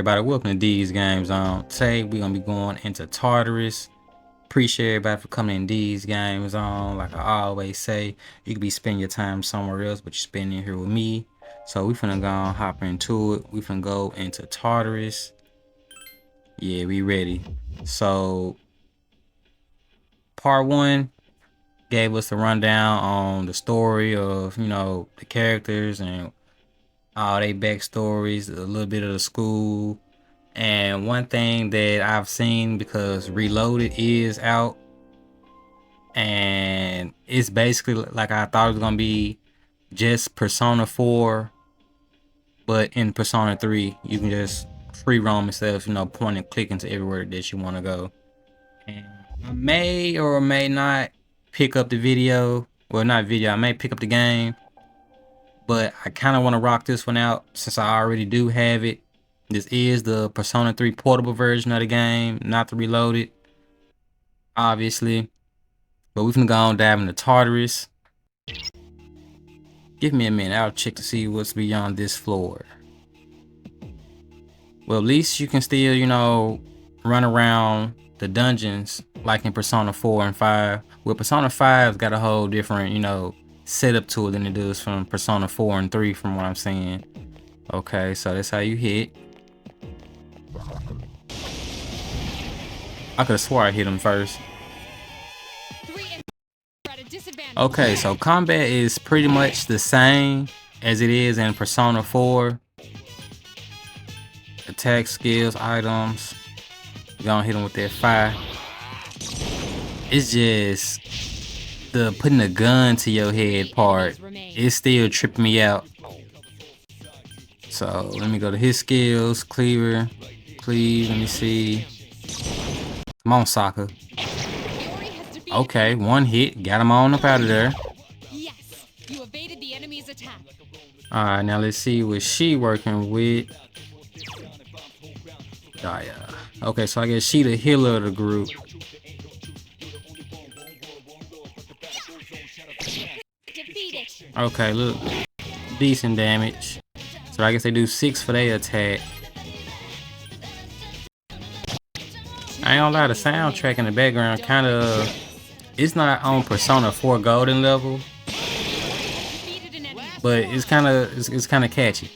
everybody? Welcome to D's Game Zone. Today we're gonna be going into Tartarus. Appreciate everybody for coming in D's Game Zone. Like I always say, you could be spending your time somewhere else, but you're spending it here with me. So we finna go on, hop into it. We finna go into Tartarus. Yeah, we ready. So part 1 gave us a rundown on the story of, the characters and all their backstories, a little bit of the school. And one thing that I've seen, because Reloaded is out, and it's basically like I thought it was gonna be just Persona 4, but in Persona 3 you can just free roam yourself, point and click into everywhere that you want to go. And I may or may not pick up the video, well, not video, I may pick up the game, but I kind of want to rock this one out since I already do have it. This is the Persona 3 portable version of the game, not the Reloaded, obviously. But we're gonna go on dive into Tartarus. Give me a minute, I'll check to see what's beyond this floor. Well, at least you can still, run around the dungeons like in Persona 4 and 5. Well, Persona 5's got a whole different, setup to it than it does from Persona 4 and 3 from what I'm seeing. Okay, so that's how you hit. I could have swore I hit him first. Okay, so combat is pretty much the same as it is in Persona 4. Attack, skills, items. You're gonna hit him with that fire. It's just the putting a gun to your head part. It's still tripping me out. So let me go to his skills. Cleaver. Cleave. Let me see. Come on, Sokka. Okay, one hit. Got him on up out of there. Yes, you evaded the enemy's attack. Alright, now let's see what she working with. Oh, yeah. Okay, so I guess she the healer of the group. Okay, look. Decent damage. So I guess they do 6 for their attack. I ain't gonna lie, the soundtrack in the background kind of, it's not on Persona 4 Golden level, but it's kind of catchy.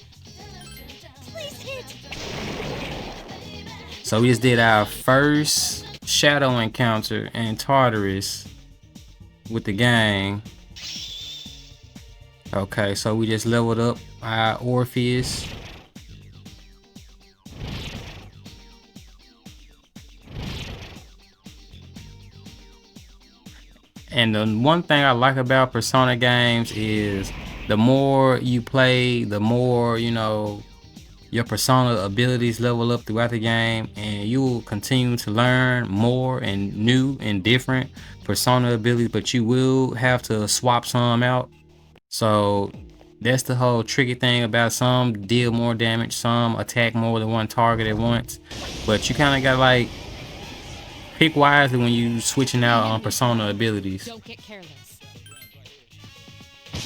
So we just did our first shadow encounter in Tartarus with the gang. Okay, so we just leveled up our Orpheus. And the one thing I like about Persona games is the more you play, the more, your Persona abilities level up throughout the game, and you will continue to learn more and new and different Persona abilities, but you will have to swap some out. So that's the whole tricky thing about some deal more damage, some attack more than one target at once, but you kind of got like pick wisely when you switching out on Persona abilities. Don't get careless.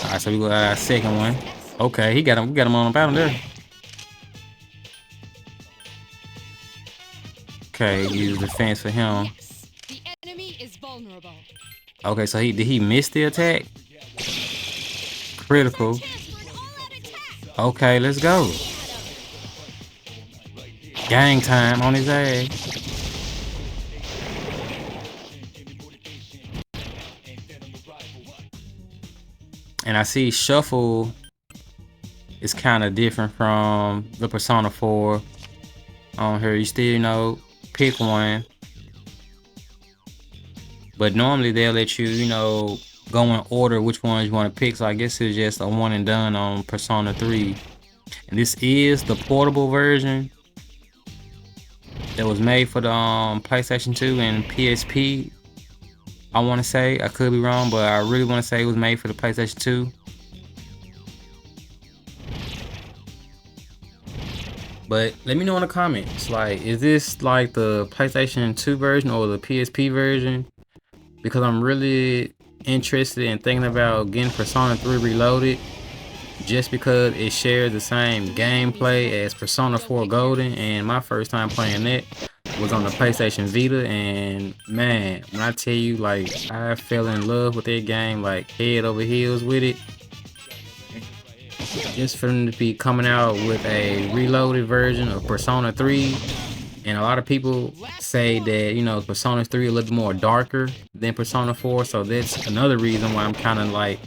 Alright, so we got our second one. Okay, we got him on about him there. Okay, use defense for him. Yes, the enemy is vulnerable. Okay, so did he miss the attack? Critical. Okay, let's go. Gang time on his ass. And I see Shuffle is kind of different from the Persona 4 on here. You still, pick one. But normally they'll let you, go in order which ones you want to pick. So I guess it's just a one and done on Persona 3. And this is the portable version that was made for the PlayStation 2 and PSP. I want to say, I could be wrong, but I really want to say it was made for the PlayStation 2. But let me know in the comments, like, is this like the PlayStation 2 version or the PSP version? Because I'm really interested in thinking about getting Persona 3 Reloaded. just because it shares the same gameplay as Persona 4 Golden, and my first time playing that was on the PlayStation Vita, and man, when I tell you, like, I fell in love with that game, like head over heels with it. Just for them to be coming out with a reloaded version of Persona 3, and a lot of people say that, you know, Persona 3 a little bit more darker than Persona 4, so that's another reason why I'm kind of like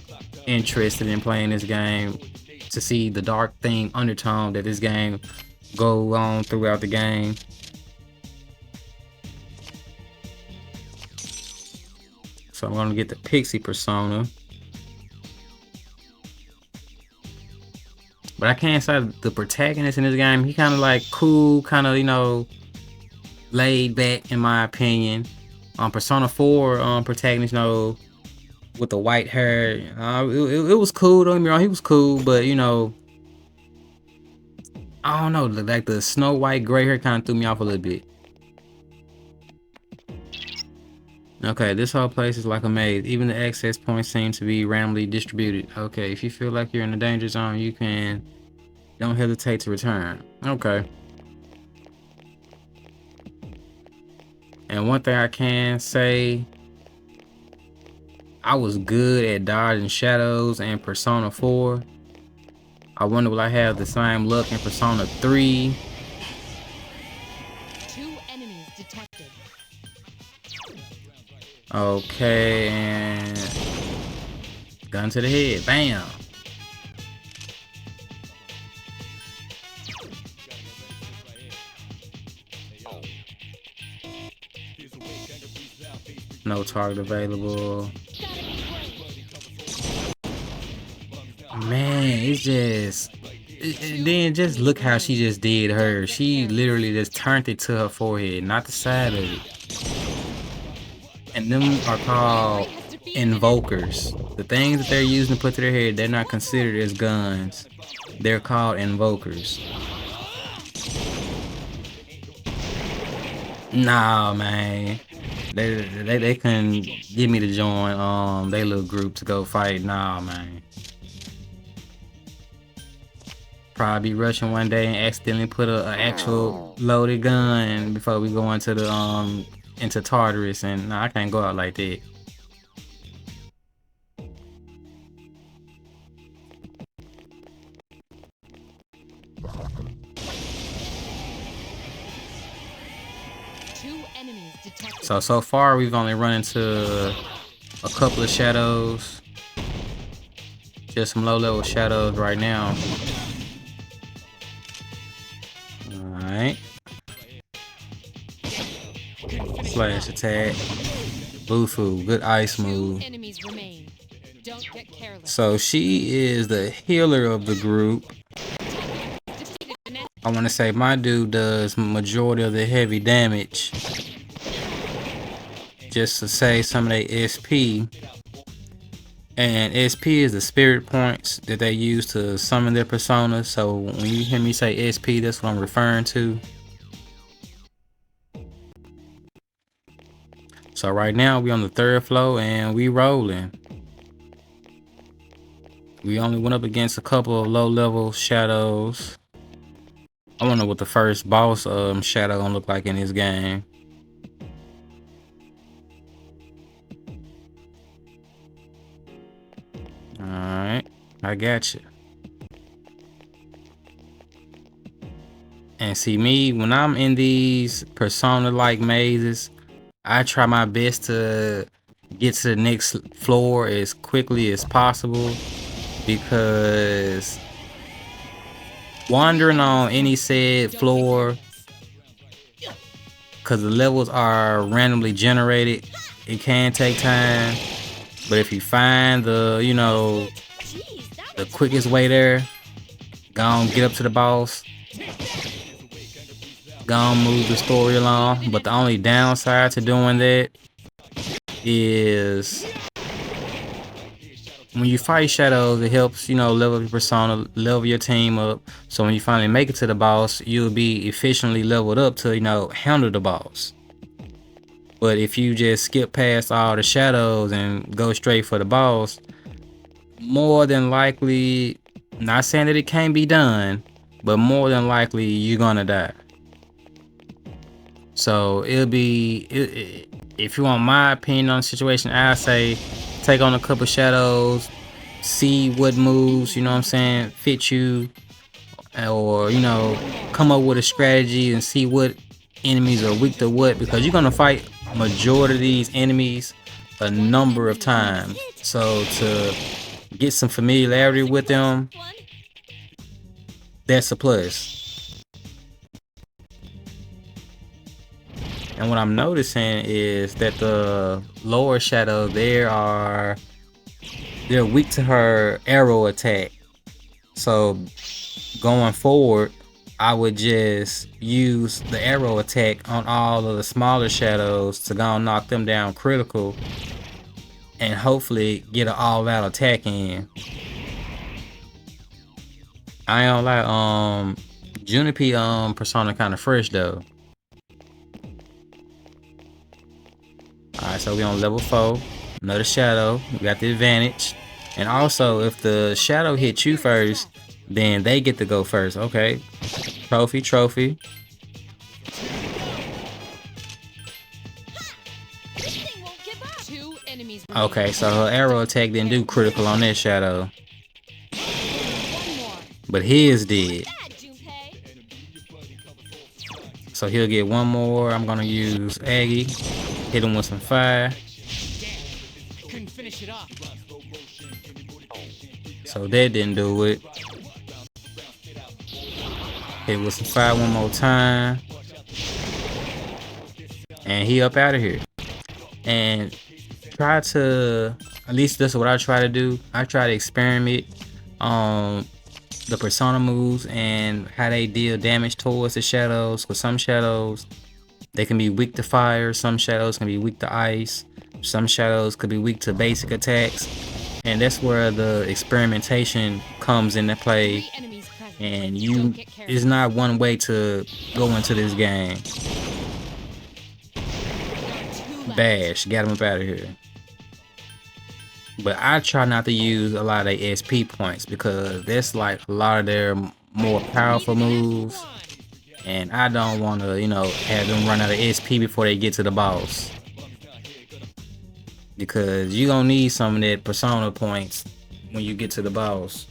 interested in playing this game, to see the dark theme undertone that this game go on throughout the game. So I'm gonna get the Pixie Persona. But I can't say the protagonist in this game, he kind of like cool, kind of, you know, laid back in my opinion. Persona 4 protagonist, you know, with the white hair, it was cool. Don't get me wrong, he was cool, but you know, I don't know, like the Snow White gray hair kind of threw me off a little bit. Okay, this whole place is like a maze. Even the access points seem to be randomly distributed. Okay, if you feel like you're in a danger zone, you can, don't hesitate to return. Okay. And one thing I can say, I was good at dodging shadows in Persona 4. I wonder will I have the same luck in Persona 3? 2 enemies detected. Okay, and gun to the head. Bam. No target available. Man, it's just... then just look how she just did her. She literally just turned it to her forehead, not the side of it. And them are called invokers. The things that they're using to put to their head, they're not considered as guns. They're called invokers. Nah, man. They couldn't get me to join they little group to go fight. Nah, man. Probably be rushing one day and accidentally put a actual loaded gun before we go into the into Tartarus, and nah, I can't go out like that. So far we've only run into a couple of shadows, just some low level shadows right now. Alright, flash attack, Bufu, good ice move. So she is the healer of the group. I want to say my dude does majority of the heavy damage, just to save some of their SP. And SP is the spirit points that they use to summon their personas. So when you hear me say SP, that's what I'm referring to. So right now we on the 3rd floor and we rolling. We only went up against a couple of low level shadows. I wonder what the first boss shadow gonna look like in this game. Alright, I got you. And see me, when I'm in these persona-like mazes, I try my best to get to the next floor as quickly as possible, because wandering on any said floor, because the levels are randomly generated, it can take time. But if you find the, you know, the quickest way there, go on, get up to the boss, go on, move the story along. But the only downside to doing that is when you fight shadows, it helps, you know, level your persona, level your team up. So when you finally make it to the boss, you'll be efficiently leveled up to, you know, handle the boss. But if you just skip past all the shadows and go straight for the boss, more than likely Not saying that it can't be done, but more than likely you're gonna die. So it'll be if you want my opinion on the situation, I say take on a couple shadows, see what moves, you know what I'm saying, fit you, or you know, come up with a strategy and see what enemies are weak to what, because you're gonna fight majority of these enemies a number of times. So to get some familiarity with them, that's a plus. And what I'm noticing is that the lower shadow, they're weak to her arrow attack. So going forward, I would just use the arrow attack on all of the smaller shadows to go and knock them down critical, and hopefully get an all-out attack in. I ain't gonna lie, Juniper persona kind of fresh though. Alright, so we on level 4. Another shadow. We got the advantage. And also, if the shadow hits you first, then they get to go first. Okay. Trophy. Okay, so her arrow attack didn't do critical on that shadow. But his did. So he'll get one more. I'm gonna use Aggie. Hit him with some fire. So that didn't do it. Hit with some fire one more time. And he up out of here. And try to, at least that's what I try to do. I try to experiment on the persona moves and how they deal damage towards the shadows. Because some shadows, they can be weak to fire. Some shadows can be weak to ice. Some shadows could be weak to basic attacks. And that's where the experimentation comes into play. And it's not one way to go into this game. Bash, got him up out of here. But I try not to use a lot of their SP points, because that's like a lot of their more powerful moves. And I don't want to, you know, have them run out of SP before they get to the boss. Because you're going to need some of that persona points when you get to the boss.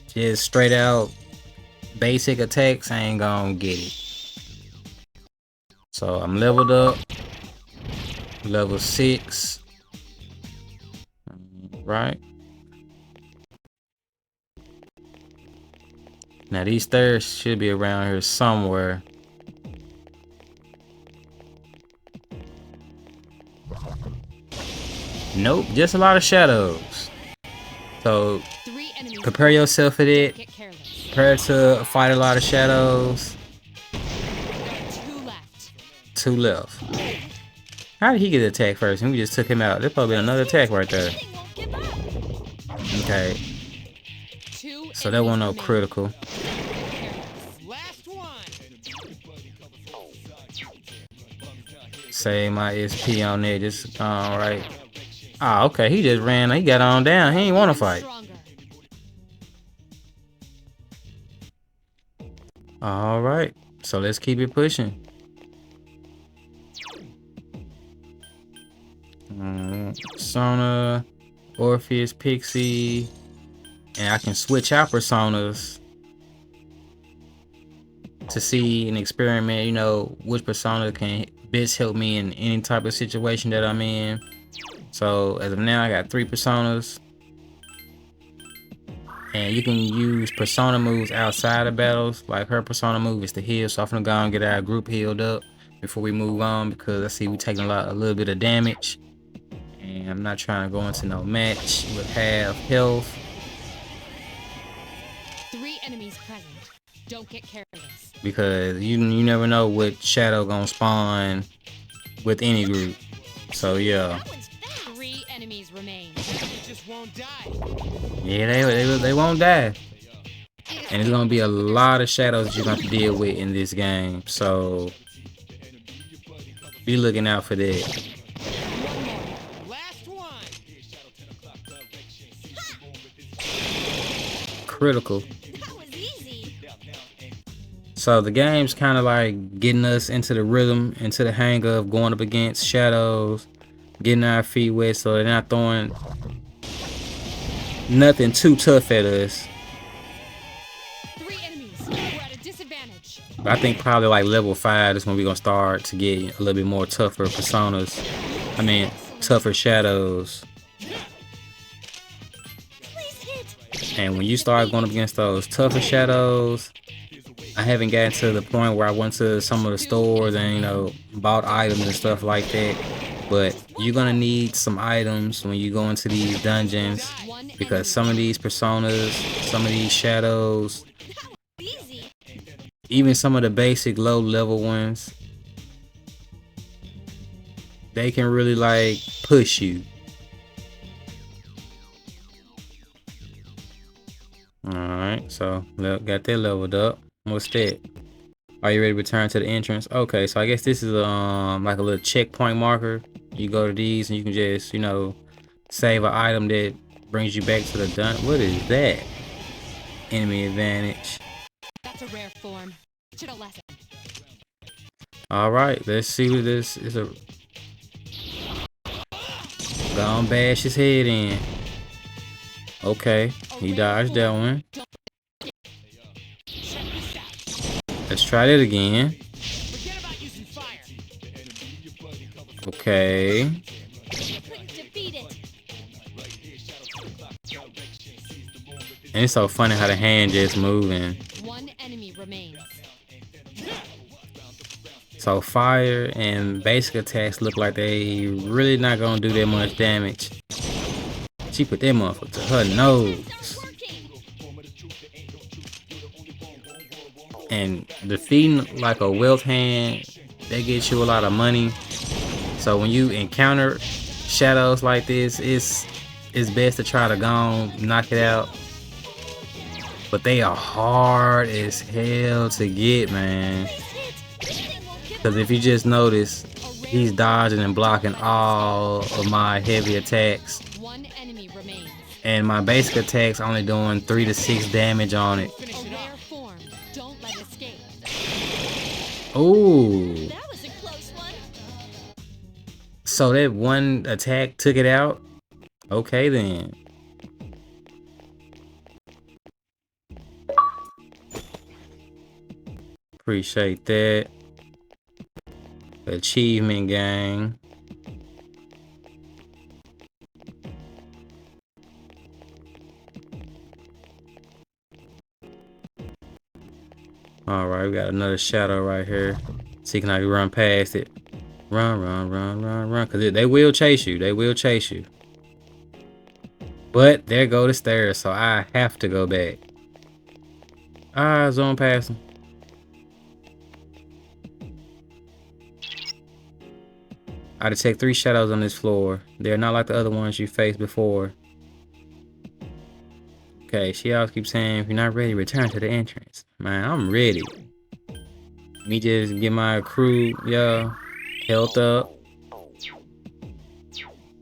Just straight out basic attacks, I ain't going to get it. So I'm leveled up. Level 6. Right. Now these stairs should be around here somewhere. Nope, just a lot of shadows. So prepare yourself for that. Prepare to fight a lot of shadows. 2 left. How did he get attacked first? And we just took him out. There's probably another attack right there. Okay. So that wasn't no critical. Save my SP on there. Just alright. Ah, okay. He just ran. He got on down. He ain't want to fight. Alright. So let's keep it pushing. Persona, Orpheus, Pixie. And I can switch out personas to see and experiment, you know, which persona can best help me in any type of situation that I'm in. So as of now, I got 3 personas. And you can use persona moves outside of battles. Like her persona move is to heal. So I'm gonna go and get our group healed up before we move on, because I see we taking a little bit of damage. And I'm not trying to go into no match with half health. 3 enemies present. Don't get careless. Because you never know what shadow gonna spawn with any group. So yeah. 3 enemies remain. Just won't die. Yeah, they won't die. And there's gonna be a lot of shadows that you're gonna have to deal with in this game. So be looking out for that. critical. That was easy. So the game's kind of like getting us into the rhythm, into the hang of going up against shadows, getting our feet wet, so they're not throwing nothing too tough at us. 3 enemies. We're at a disadvantage. But I think probably like level 5 is when we're gonna start to get a little bit more tougher personas. I mean, tougher shadows. Please hit. And when you start going up against those tougher shadows, I haven't gotten to the point where I went to some of the stores and, you know, bought items and stuff like that. But you're gonna need some items when you go into these dungeons, because some of these personas, some of these shadows, Easy. even some of the basic low level ones, they can really like push you. Alright, so got that leveled up. What's that? Are you ready to return to the entrance? Okay, so I guess this is like a little checkpoint marker. You go to these and you can just, you know, save an item that brings you back to the dungeon. What is that? Enemy advantage. That's a rare form. Should a lesson. Alright, let's see what this is. Gonna bash his head in. Okay, he dodged that one. Let's try that again. Okay. And it's so funny how the hand just moving. 1 enemy remains. So fire and basic attacks look like they really not gonna do that much damage. She put that motherfucker to her nose. And defeating like a wealth hand, that gets you a lot of money. So when you encounter shadows like this, it's best to try to go on, knock it out. But they are hard as hell to get, man. Because if you just notice, he's dodging and blocking all of my heavy attacks. 1 enemy remains. And my basic attacks only doing 3 to 6 damage on it. A rare form. Don't let it escape. Ooh. That was a close one. So that one attack took it out? Okay then. Appreciate that. Achievement gang. Alright, we got another shadow right here. See, can I run past it? Run, run, run, run, run. Because they will chase you. They will chase you. But there go the stairs, so I have to go back. Ah, zone past them. I detect 3 shadows on this floor. They're not like the other ones you faced before. Okay, she always keeps saying, if you're not ready, return to the entrance. Man, I'm ready. Me just get my crew, yo, health up.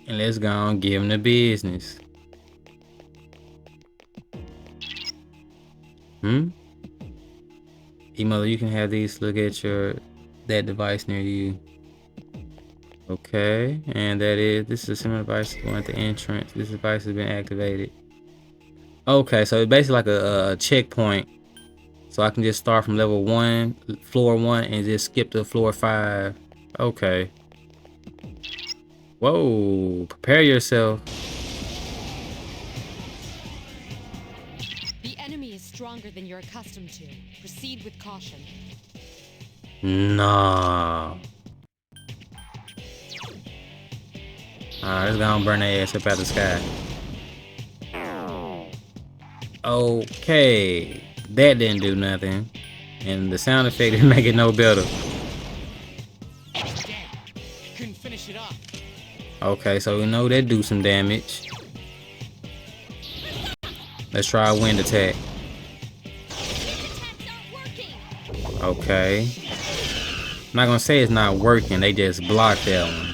And let's go and give them the business. E-mother, you can have these look at that device near you. Okay, and this is a similar device going at the entrance. This device has been activated. Okay, so it's basically like a checkpoint. So I can just start from level 1, floor 1, and just skip to floor 5. Okay. Whoa, prepare yourself. The enemy is stronger than you're accustomed to. Proceed with caution. Nah. Alright, let's go and burn their ass up out the sky. Okay. That didn't do nothing. And the sound effect didn't make it no better. Couldn't finish it off. Okay, so we know that do some damage. Let's try a wind attack. Okay. I'm not gonna say it's not working, they just blocked that one.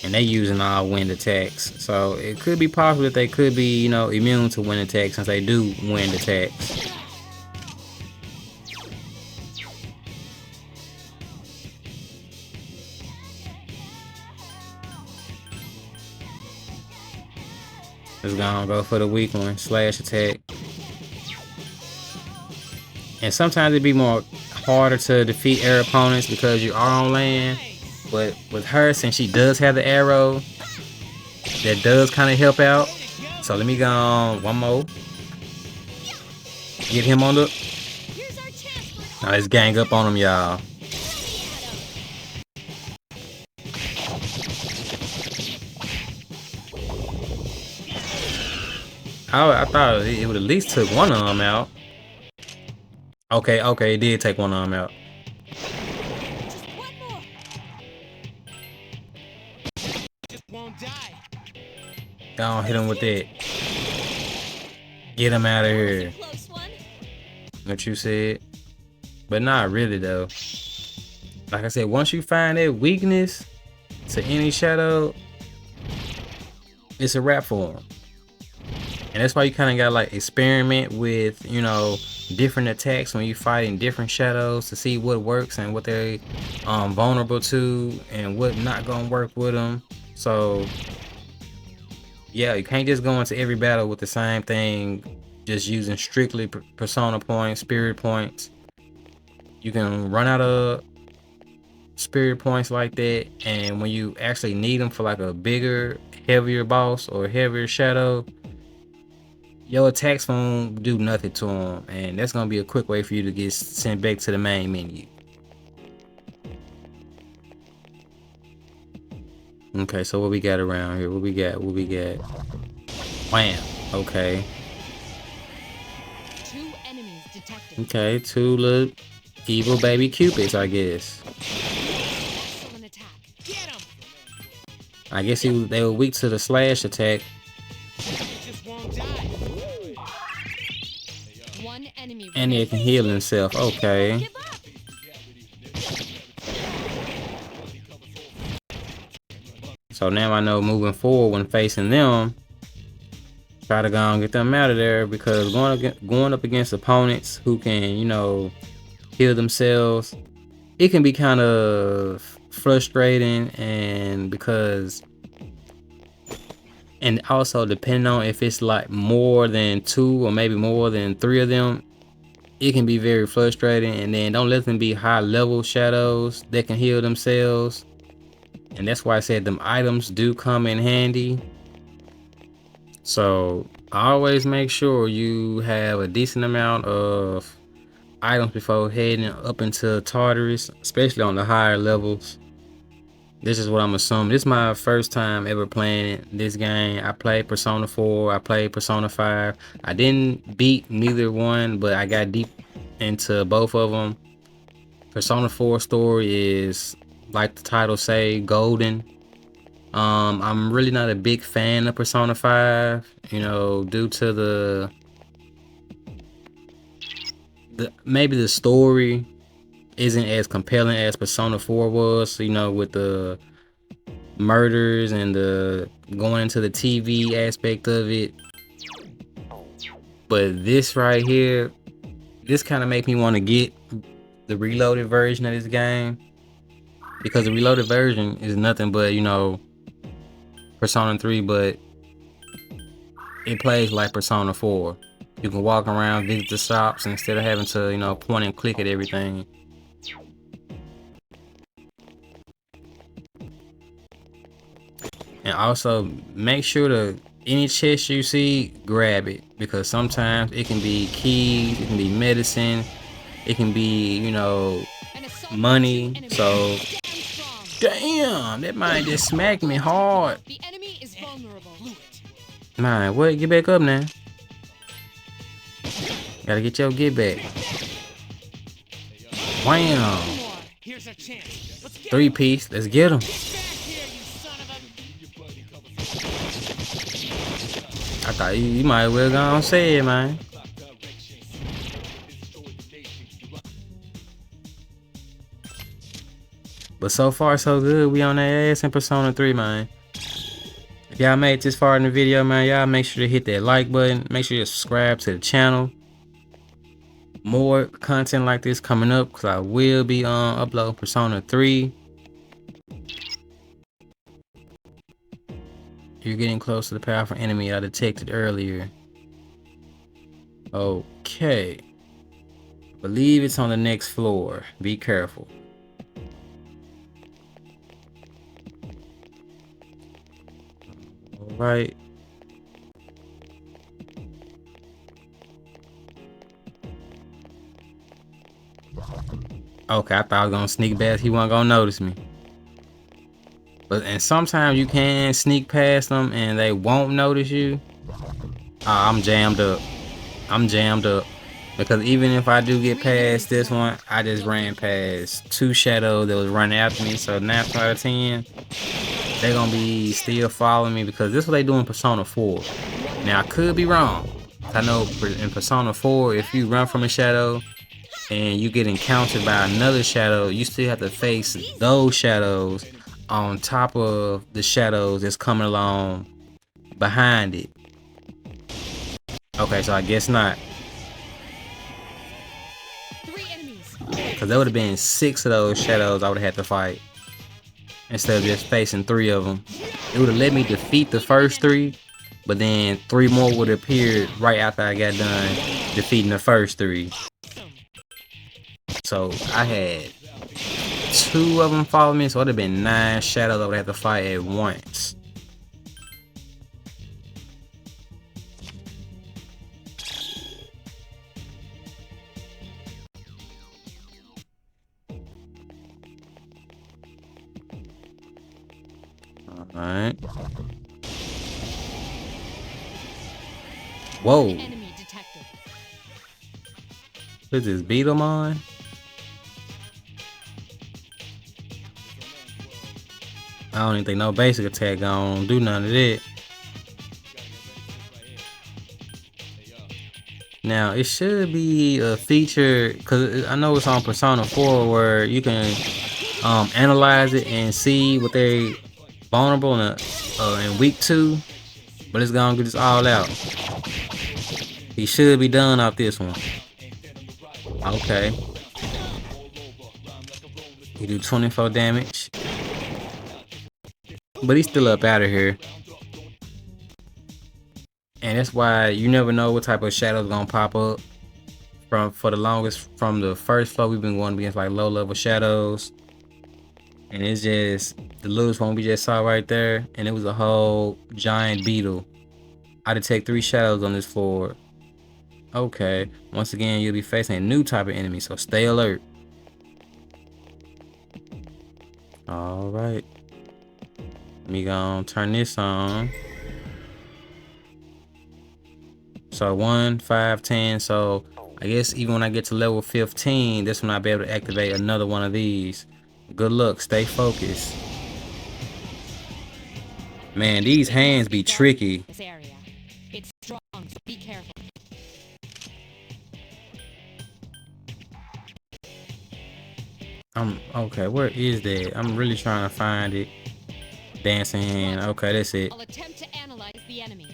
and they using all wind attacks. So it could be possible that they could be, you know, immune to wind attacks since they do wind attacks. Just gonna go for the weak one, slash attack. And sometimes it'd be more harder to defeat air opponents because you are on land. But with her, since she does have the arrow, that does kind of help out. So let me go on one more. Get him on the. Now let's gang up on him, y'all. I thought it would at least took one of them out. Okay, it did take one of them out. Don't hit him with that. Get him out of here. What you said. But not really though. Like I said, once you find that weakness to any shadow, it's a wrap for them. And that's why you kind of gotta like experiment with, you know, different attacks when you fighting different shadows to see what works and what they're vulnerable to and what not gonna work with them. So yeah, you can't just go into every battle with the same thing, just using strictly persona points, spirit points. You can run out of spirit points like that, and when you actually need them for like a bigger, heavier boss or heavier shadow, your attacks won't do nothing to them, and that's gonna be a quick way for you to get sent back to the main menu. Okay, so what we got around here? What we got? Wham. Okay. 2 enemies detected. Okay, 2 little evil baby cupids, I guess. Excellent attack. Get him! I guess they were weak to the slash attack. It just won't die. 1 enemy And it can heal himself. Okay. Give up. So now I know moving forward when facing them, try to go and get them out of there, because going up against opponents who can, you know, heal themselves, it can be kind of frustrating, and also depending on if it's like more than 2 or maybe more than 3 of them, it can be very frustrating. And then don't let them be high level shadows that can heal themselves. And that's why I said them items do come in handy. So always make sure you have a decent amount of items before heading up into Tartarus, especially on the higher levels. This is what I'm assuming. This is my first time ever playing this game. I played Persona 4, I played Persona 5. I didn't beat neither one, but I got deep into both of them. Persona 4 story is, like the title say, golden. I'm really not a big fan of Persona 5, you know, due to the maybe the story isn't as compelling as Persona 4 was, you know, with the murders and the going into the TV aspect of it. But this right here, this kind of make me want to get the reloaded version of this game, because the reloaded version is nothing but, you know, Persona 3, but it plays like Persona 4. You can walk around, visit the shops instead of having to, you know, point and click at everything. And also make sure to any chest you see, grab it, because sometimes it can be keys, it can be medicine, it can be, you know, money. So damn, that might just smack me hard. The enemy is vulnerable. Man, what? Get back up now. Gotta get your get back. Wham. Here's our chance. Let's get 3-piece. Let's get him. back here, you son of a... I thought you might as well go on say it, man. But so far so good. We on that ass in Persona 3, man. If y'all made it this far in the video, man, y'all make sure to hit that like button. Make sure to subscribe to the channel. More content like this coming up, because I will be uploading Persona 3. You're getting close to the powerful enemy I detected earlier. Okay. Believe it's on the next floor. Be careful. Alright. Okay, I thought I was gonna sneak past. He wasn't gonna notice me. And sometimes you can sneak past them and they won't notice you. I'm jammed up. I'm jammed up. Because even if I do get past this one, I just ran past 2 shadows that was running after me. So 9 out of 10, they're gonna be still following me, because this is what they do in Persona 4. Now I could be wrong. I know in Persona 4, if you run from a shadow and you get encountered by another shadow, you still have to face those shadows on top of the shadows that's coming along behind it. Okay, so I guess not. Because there would have been 6 of those shadows I would have had to fight, instead of just facing 3 of them. It would have let me defeat the first 3, but then 3 more would have appeared right after I got done defeating the first 3. So I had 2 of them follow me, so it would have been 9 shadows I would have to fight at once. Alright. Whoa. What is this, Beetlemon? I don't even think no basic attack gonna do none of that. Now it should be a feature, because I know it's on Persona 4, where you can analyze it and see what they vulnerable in week 2, but it's gonna get this all out. He should be done off this one. Okay. He do 24 damage, but he's still up out of here. And that's why you never know what type of shadow's gonna pop up. For the longest, from the first floor, we've been going against like low level shadows. And it's just the littlest one we just saw right there, and it was a whole giant beetle. I detect 3 shadows on this floor. Okay, once again, you'll be facing a new type of enemy, so stay alert. Alright. Me gonna turn this on. So 1, 5, 10. So I guess even when I get to level 15, that's when I'll be able to activate another one of these. Good luck, stay focused. Man, these hands be tricky. It's strong, so be careful. Okay, where is that? I'm really trying to find it. Dancing hand. Okay, that's it. I'll attempt to analyze the enemy.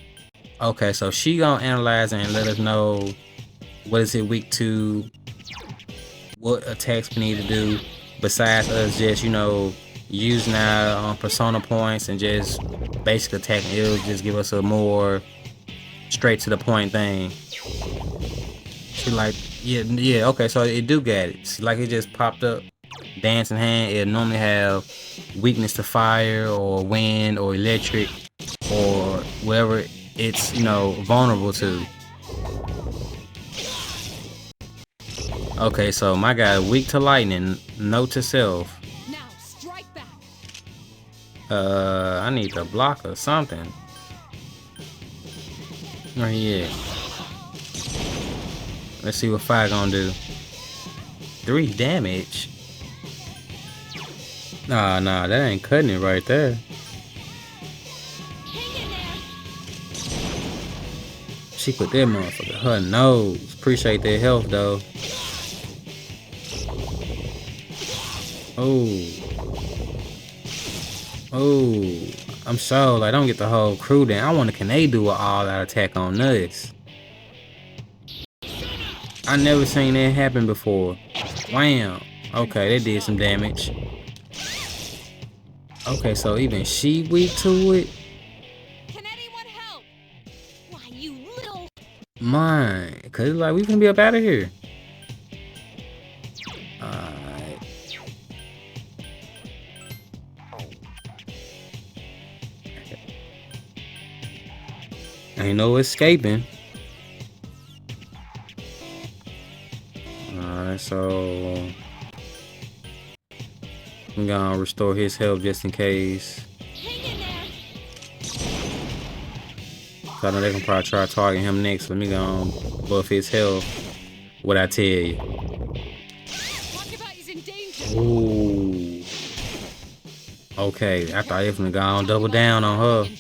Okay, so she gonna analyze and let us know what is it weak to, what attacks we need to do, besides us just, you know, using our persona points and just basic attacking. It'll just give us a more straight to the point thing. She like, yeah, okay, so it do got it. See, like it just popped up. Dancing hand, it normally have weakness to fire or wind or electric or whatever it's, you know, vulnerable to. Okay, so my guy weak to lightning, note to self. Now strike back. I need to block or something. Where he at? Let's see what fire gonna do. 3 damage. Nah, that ain't cutting it right there. She put that motherfucker her nose. Appreciate that health though. Oh, Oh, I'm so like, don't get the whole crew then. I wonder, can they do an all-out attack on us? I never seen that happen before. Wham. Okay, they did some damage. Okay, so even she weak to it? Can anyone help? Why, you little... Mine. Cause it's like, we finna be up out of here. Alright. Ain't no escaping. Alright, so I'm gonna restore his health just in case. Hang in there. So I know they can probably try targeting him next. Let me go buff his health. What I tell you. Talk about he's in danger. Ooh. Okay, I thought he was gonna go on double down on her. Injured.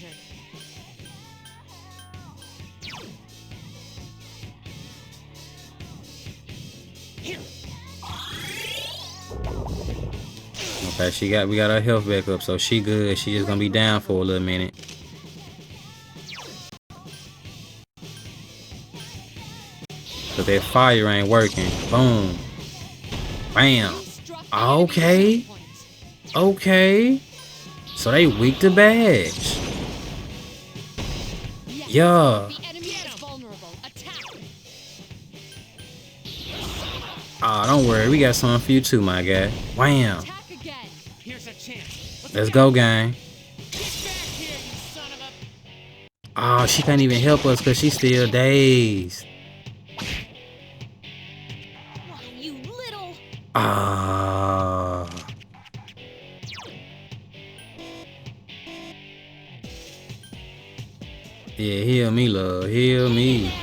Here. Okay, we got her health back up, so she good. She just gonna be down for a little minute. But that fire ain't working. Boom. Bam. You struck the Okay. enemy's weak point. Okay. So they weak to badge. Yes, Yeah. the enemy is vulnerable. Attack. Oh, don't worry. We got something for you too, my guy. Wham. Attack again. Here's a chance. Let's go, gang. Get back here, you son of a... Oh, she can't even help us because she's still dazed. Why, you little... Ah. Yeah, heal me, love. Heal me.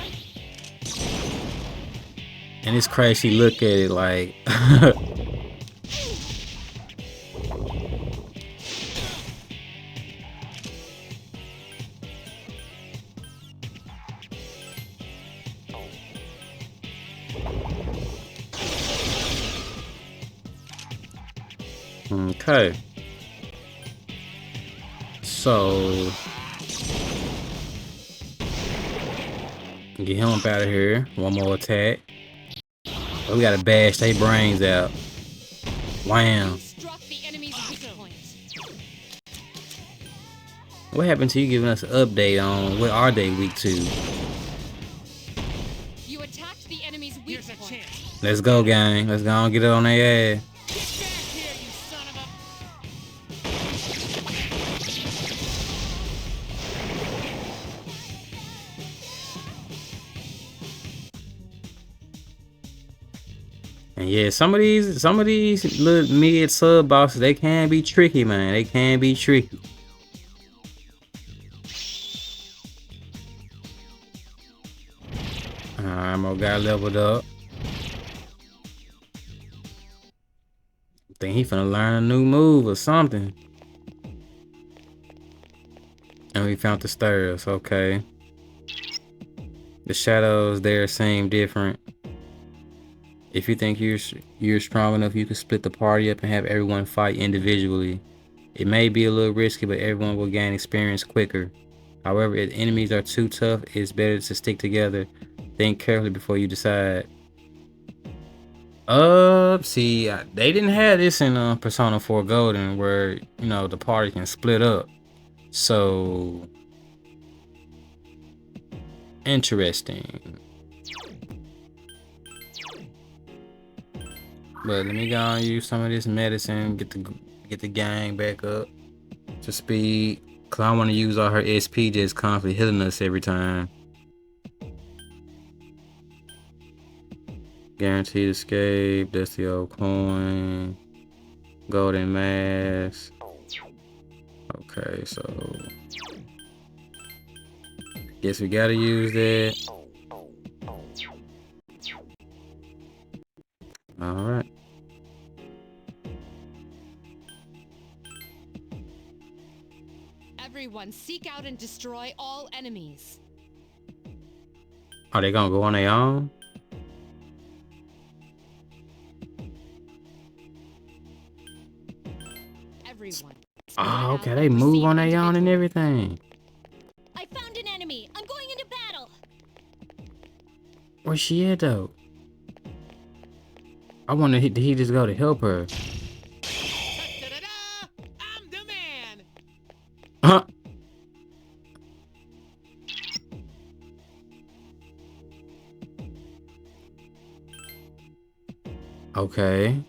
And it's crazy. Look at it like. Okay. So get him up out of here. One more attack. Oh, we gotta bash their brains out. Wham. You struck the enemy's weak point. What happened to you giving us an update on what are they weak to? You attacked the enemy's weak Here's a point. chance. Let's go, gang. Let's go and get it on their ass. Get back here, you son of a... And yeah, some of these little mid sub bosses, they can be tricky, man. They can be tricky. Alright, more guy leveled up. Think he finna learn a new move or something. And we found the stairs, okay. The shadows there seem different. If you think you're strong enough, you can split the party up and have everyone fight individually. It may be a little risky, but everyone will gain experience quicker. However, if enemies are too tough, it's better to stick together. Think carefully before you decide. See, they didn't have this in Persona 4 Golden, where you know the party can split up. So interesting. But let me go and use some of this medicine, get the gang back up to speed. Cause I want to use all her SP just constantly healing us every time. Guaranteed escape, that's the old coin. Golden mask. Okay, so guess we gotta use that. Alright. Everyone, seek out and destroy all enemies. Are they gonna go on their own? Everyone. Oh, okay, they move on their own and everything. I found an enemy. I'm going into battle. Where's she at though? I wonder did he just go to help her? Ta-da-da-da! I'm the man. Huh? Okay.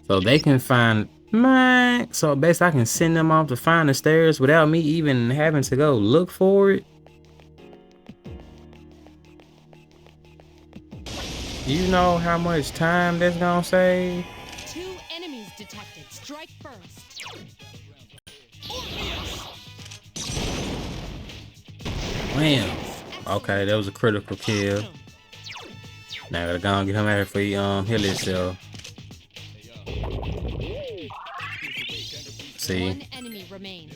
So they can find man. So basically I can send them off to find the stairs without me even having to go look for it. You know how much time that's gonna save? 2 enemies detected. Strike first. Wham. Okay, that was a critical kill. Now I gotta go and get him out of here for heal himself. See, 1 enemy remains.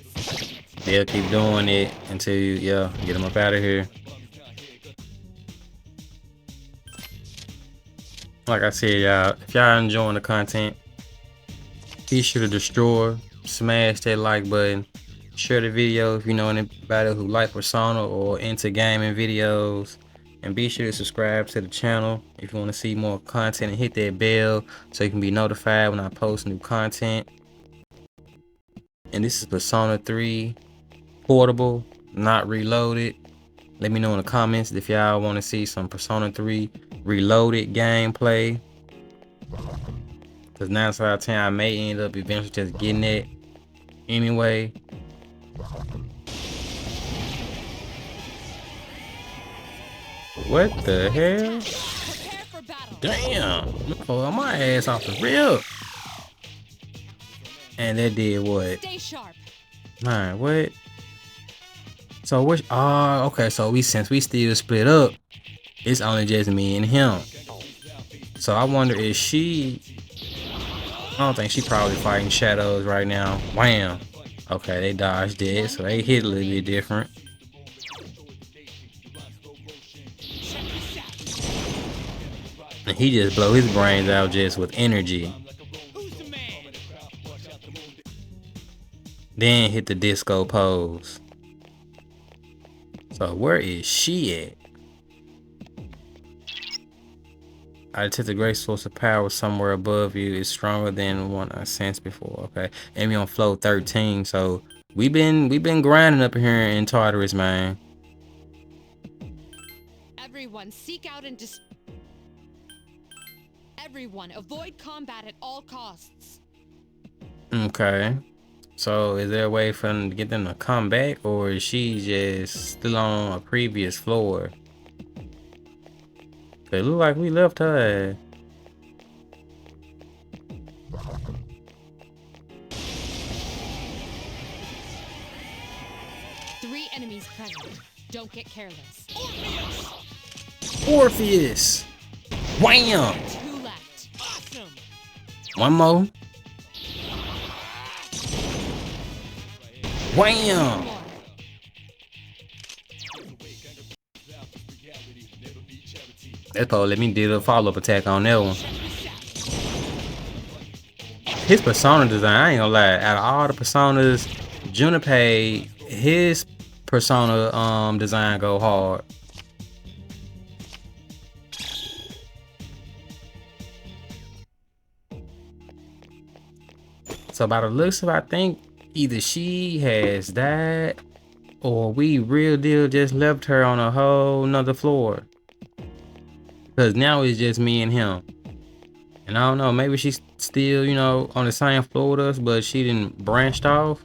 they'll keep doing it until you, get him up out of here. Like I said, y'all, if y'all enjoying the content, be sure to destroy, smash that like button, share the video if you know anybody who like Persona or into gaming videos, and be sure to subscribe to the channel if you want to see more content and hit that bell so you can be notified when I post new content. And this is Persona 3 Portable, not reloaded. Let me know in the comments if y'all want to see some Persona 3 reloaded gameplay. Because 9 out of 10 I may end up eventually just getting it anyway. What the hell? Prepare for battle. Damn! Pull my ass off the rip. And that did what? Stay sharp. Man, what? So which? Oh, okay. So since we still split up, it's only just me and him. So I wonder if she. I don't think she probably fighting shadows right now. Wham. Okay, they dodged it, so they hit a little bit different. And he just blow his brains out just with energy. Who's the man? Then hit the disco pose. So where is she at? I detect a great source of power somewhere above you. It's stronger than one I sensed before. Okay, and we on flow 13. So we've been grinding up here in Tartarus, man. Everyone seek out and Everyone avoid combat at all costs. Okay. So is there a way for them to get them to come back, or is she just still on a previous floor? It look like we left her. 3 enemies present. Don't get careless. Orpheus! Wham! 2 left. Awesome. One more. Wham! More. That's probably let me do a follow-up attack on that one. His persona design, I ain't gonna lie, out of all the personas, Junpei, his persona design go hard. So by the looks of it, I think either she has died or we real deal just left her on a whole nother floor. Cause now it's just me and him. And I don't know, maybe she's still, on the same floor with us, but she didn't branched off.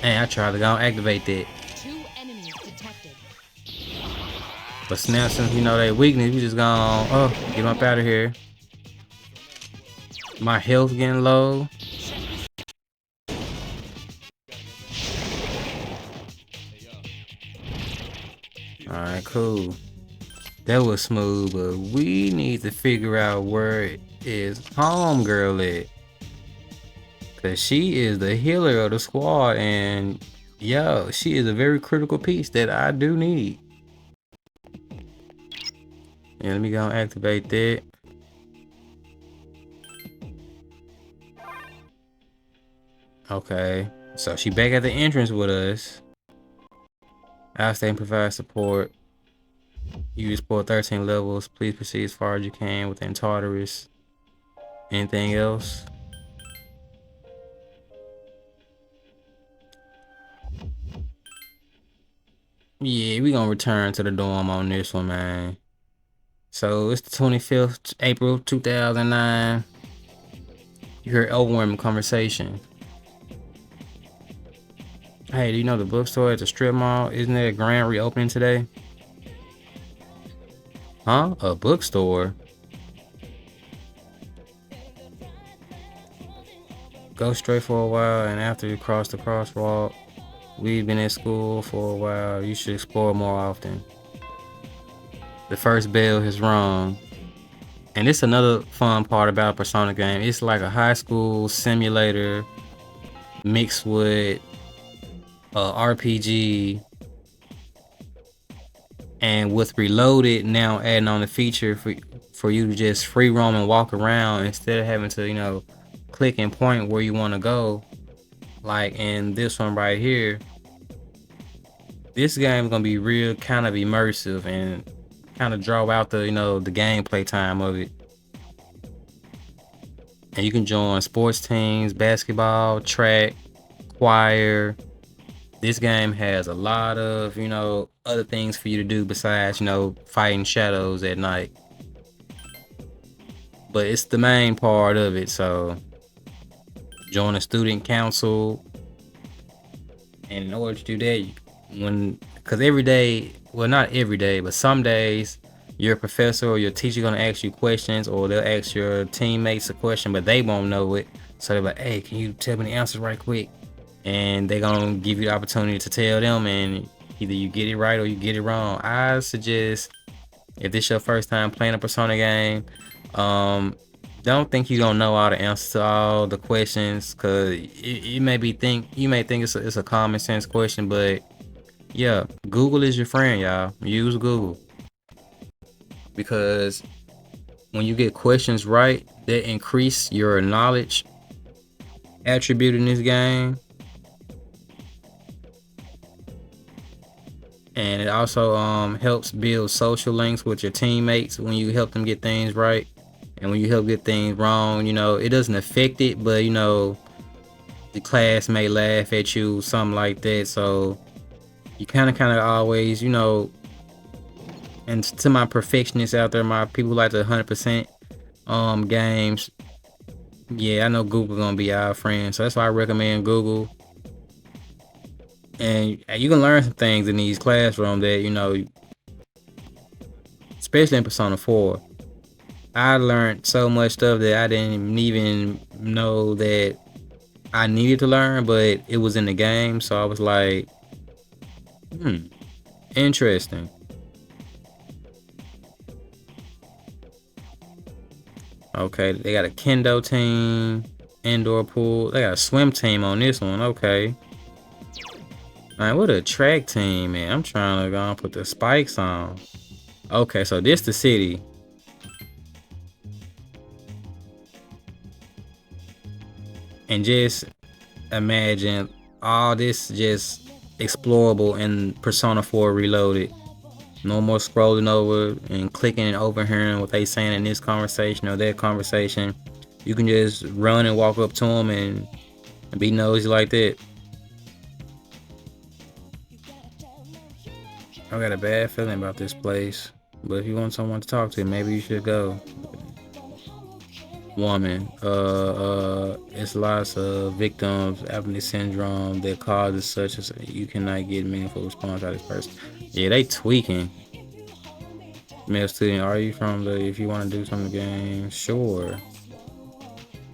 And I tried to go and activate that. 2 enemies detected. But now since we know their weakness, we just gonna get up out of here. My health getting low. Alright, cool. That was smooth, but we need to figure out where is homegirl at. Cause she is the healer of the squad, and yo, she is a very critical piece that I do need. Yeah, let me go and activate that. Okay. So she back at the entrance with us. Outstanding provide support. You explore 13 levels. Please proceed as far as you can within Tartarus. Anything else? Yeah, we gonna return to the dorm on this one, man. So it's the 25th April 2009. You heard overwhelming conversation. Hey, do you know the bookstore at the strip mall? Isn't there a grand reopening today? Huh? A bookstore? Go straight for a while, and after you cross the crosswalk, we've been in school for a while. You should explore more often. The first bell has rung. And it's another fun part about a Persona game. It's like a high school simulator mixed with a RPG, and with Reloaded now adding on the feature for you to just free roam and walk around instead of having to, click and point where you want to go. Like in this one right here, this game is gonna be real kind of immersive and kind of draw out the gameplay time of it. And you can join sports teams, basketball, track, choir. This game has a lot of, other things for you to do besides, fighting shadows at night. But it's the main part of it. So join a student council. And in order to do that, because every day, well, not every day, but some days, your professor or your teacher gonna ask you questions, or they'll ask your teammates a question, but they won't know it. So they're like, "Hey, can you tell me the answers right quick?" And they're gonna give you the opportunity to tell them, and either you get it right or you get it wrong. I suggest, if this your first time playing a Persona game, don't think you don't know all the answers to all the questions, because you may think it's a common sense question, but yeah, Google is your friend, y'all. Use Google, because when you get questions right, that increase your knowledge attribute in this game. And it also helps build social links with your teammates when you help them get things right. And when you help get things wrong, it doesn't affect it, but the class may laugh at you, something like that. So you kind of always, and to my perfectionists out there, my people like the 100% games, yeah, I know Google gonna be our friend. So that's why I recommend Google. And you can learn some things in these classrooms that, especially in Persona 4. I learned so much stuff that I didn't even know that I needed to learn, but it was in the game. So I was like, interesting. Okay, they got a kendo team, indoor pool. They got a swim team on this one. Okay. Man, what a track team, man. I'm trying to go and put the spikes on. Okay, so this the city. And just imagine all this just explorable in Persona 4 Reloaded. No more scrolling over and clicking and overhearing what they saying in this conversation or that conversation. You can just run and walk up to them and be nosy like that. I got a bad feeling about this place, but if you want someone to talk to, maybe you should go. Woman, it's lots of victims having this syndrome that causes such as you cannot get meaningful response out of this person. Yeah, they tweaking. Male student, are you from the, if you want to do some game, sure.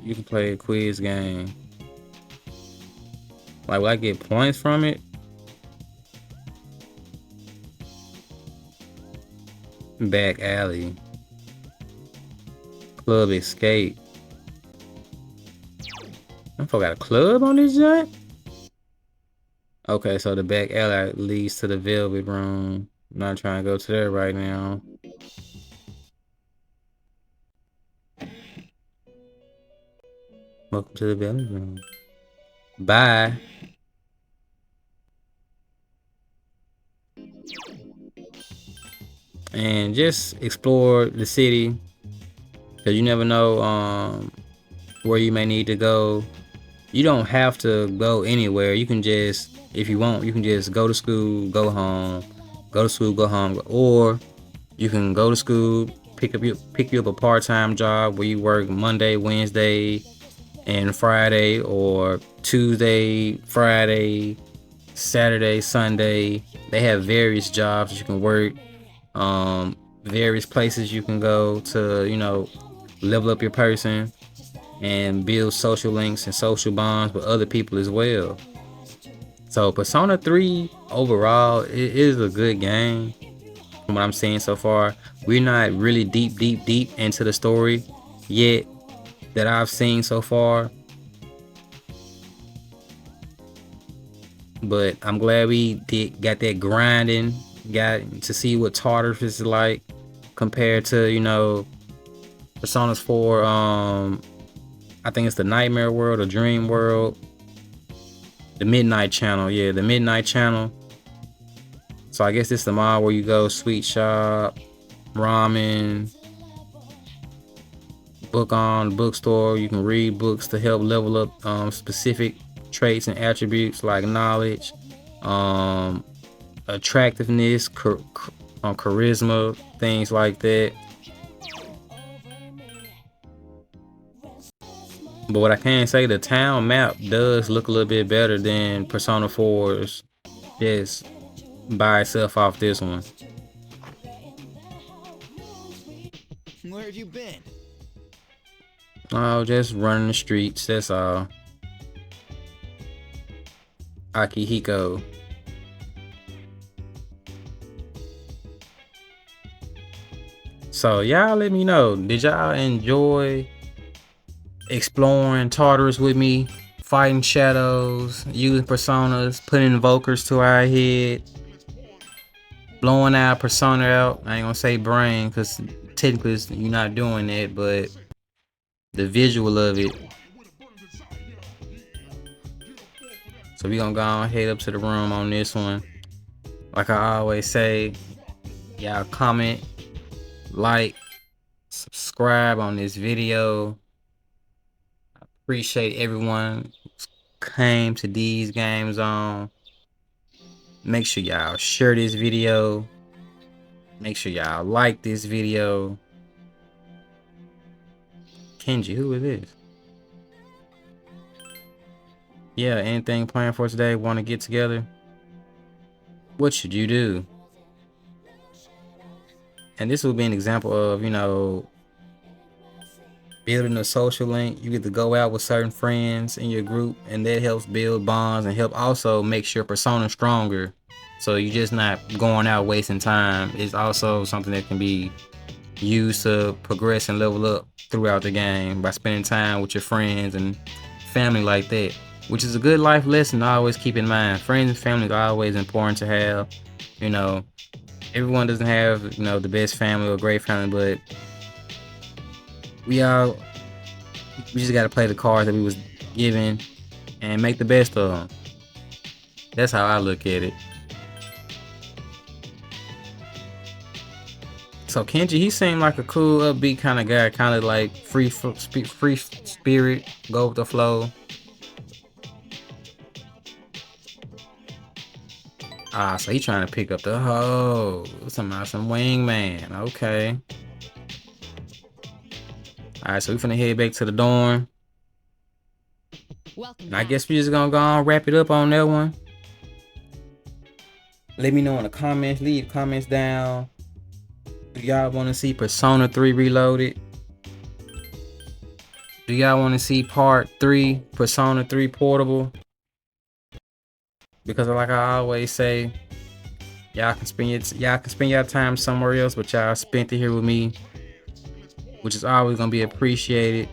You can play a quiz game. Like, will I get points from it? Back alley. Club escape. I forgot a club on this joint? Okay, so the back alley leads to the velvet room. I'm not trying to go to there right now. Welcome to the velvet room. Bye. And just explore the city, because you never know where you may need to go. You don't have to go anywhere. You can just, if you want, you can just go to school, go home, go to school, go home, or you can go to school, pick you up a part-time job where you work Monday, Wednesday, and Friday, or Tuesday, Friday, Saturday, Sunday. They have various jobs that you can work, various places you can go to, level up your person and build social links and social bonds with other people as well. So Persona 3 overall, it is a good game from what I'm seeing so far. We're not really deep into the story yet that I've seen so far, but I'm glad we got that grinding, got to see what Tartarus is like compared to, Personas 4. I think it's the Nightmare World or Dream World. The Midnight Channel, yeah, the Midnight Channel. So I guess this is the mall where you go, sweet shop, ramen, bookstore. You can read books to help level up specific traits and attributes like knowledge, attractiveness, charisma, things like that. But what I can say, the town map does look a little bit better than Persona 4's just by itself off this one. Where have you been? Oh, just running the streets, that's all. Akihiko. So y'all let me know, did y'all enjoy exploring Tartarus with me, fighting shadows, using personas, putting invokers to our head, blowing our persona out? I ain't gonna say brain, because technically you're not doing that, but the visual of it. So we gonna go on head up to the room on this one. Like I always say, y'all comment, like, subscribe on this video. I appreciate everyone who came to these games on. Make sure y'all share this video. Make sure y'all like this video. Kenji, who is this? Yeah, anything planned for today? Want to get together? What should you do? And this will be an example of, building a social link. You get to go out with certain friends in your group, and that helps build bonds and help also makes your persona stronger. So you're just not going out wasting time. It's also something that can be used to progress and level up throughout the game by spending time with your friends and family like that, which is a good life lesson to always keep in mind. Friends and family are always important to have. Everyone doesn't have, the best family or great family, but we just got to play the cards that we was given and make the best of them. That's how I look at it. So Kenji, he seemed like a cool, upbeat kind of guy, kind of like free spirit, go with the flow. So he trying to pick up the hoe. Some wingman. Okay. Alright, so we finna head back to the dorm. And I guess we just gonna go on wrap it up on that one. Let me know in the comments. Leave comments down. Do y'all want to see Persona 3 Reloaded? Do y'all want to see Part 3, Persona 3 Portable? Because like I always say, y'all can spend your time somewhere else, but y'all spent it here with me, which is always gonna be appreciated.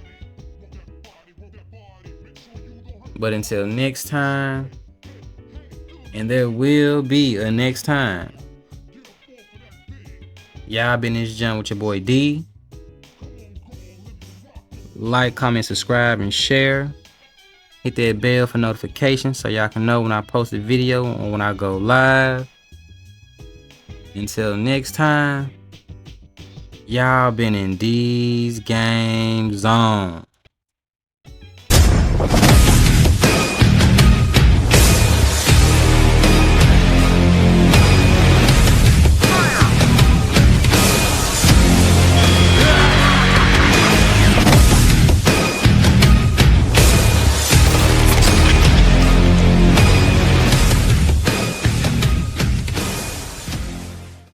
But until next time, and there will be a next time, y'all been in this jump with your boy D. Like, comment, subscribe, and share. Hit that bell for notifications so y'all can know when I post a video or when I go live. Until next time, y'all been in D's Game Zone.